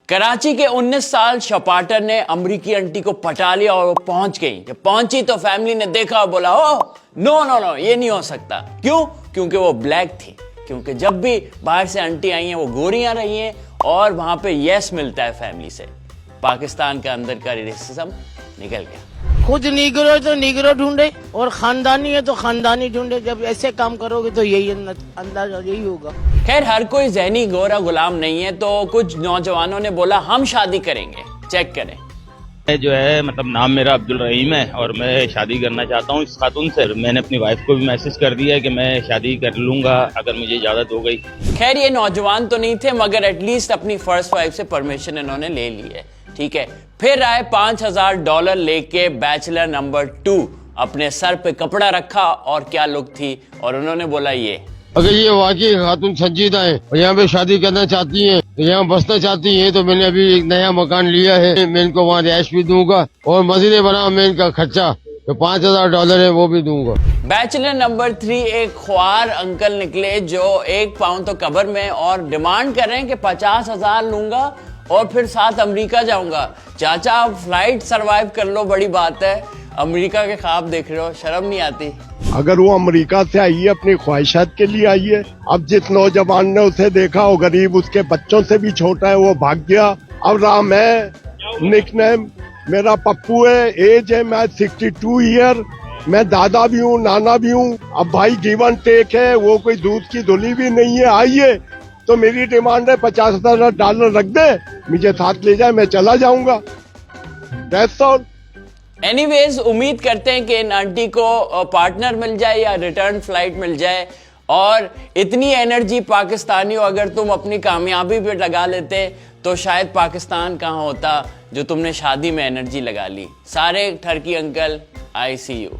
कराची के 19 साल शपाटर ने अमरीकी आंटी को पटा लिया और वो पहुंच गई। जब पहुंची तो फैमिली ने देखा और बोला ओ नो नो नो ये नहीं हो सकता। क्यों? क्योंकि वो ब्लैक थी। क्योंकि जब भी बाहर से आंटी आई हैं वो गोरियां रही हैं और वहां पे यस मिलता है फैमिली से। पाकिस्तान के अंदर का रेसिज्म निकल गया। खुद नीग्रो है तो नीग्रो ढूंढे और खानदानी है तो खानदानी ढूंढे। जब ऐसे काम करोगे तो यही अंदाजा यही होगा। खैर हर कोई ज़हनी गोरा गुलाम नहीं है, तो कुछ नौजवानों ने बोला हम शादी करेंगे। चेक करें। जो है मतलब नाम मेरा अब्दुल रहीम है और मैं शादी करना चाहता हूँ इस खातून से। मैंने अपनी वाइफ को भी मैसेज कर दिया है कि मैं शादी कर लूंगा अगर मुझे इजाजत हो गई। खैर ये नौजवान तो नहीं थे मगर एटलीस्ट अपनी फर्स्ट वाइफ से परमिशन इन्होंने ले ली है। ठीक है, फिर आए $5000 लेके बैचलर नंबर 2। अपने सर पे कपड़ा रखा और क्या लुक थी, और उन्होंने बोला ये अगर ये वाकई खातून संजीदा है और यहाँ पे शादी करना चाहती हैं, तो यहाँ बसना चाहती हैं, तो मैंने अभी एक नया मकान लिया है। मैं इनको वहाँ रिहाइश भी दूंगा और मस्जिद बना मैं इनका खर्चा जो $5000 है वो भी दूंगा। बैचलर नंबर 3 एक ख्वार अंकल निकले जो 1 पाउंड तो कबर में और डिमांड कर रहे हैं कि 50,000 लूंगा और फिर साथ अमेरिका जाऊंगा। चाचा आप फ्लाइट सरवाइव कर लो, बड़ी बात है। अमेरिका के ख्वाब देख रहे हो, शर्म नहीं आती? अगर वो अमेरिका से आई है अपनी ख्वाहिशात के लिए आई है। अब जिस नौजवान ने उसे देखा वो गरीब, उसके बच्चों से भी छोटा है, वो भाग गया। अब राम है, निकनेम मेरा पप्पू है, एज है मैं 62 ईयर, मैं दादा भी हूँ नाना भी हूँ। अब भाई गिवन टेक है, वो कोई दूध की धुली भी नहीं है। आइए तो मेरी डिमांड है $50,000 रख दे, मुझे साथ ले जाए, मैं चला जाऊंगा। That's all. एनीवेज उम्मीद करते हैं कि इन आंटी को पार्टनर मिल जाए या रिटर्न फ्लाइट मिल जाए। और इतनी एनर्जी पाकिस्तानी हो, अगर तुम अपनी कामयाबी पे लगा लेते तो शायद पाकिस्तान कहाँ होता जो तुमने शादी में एनर्जी लगा ली। सारे ठरकी अंकल ICU।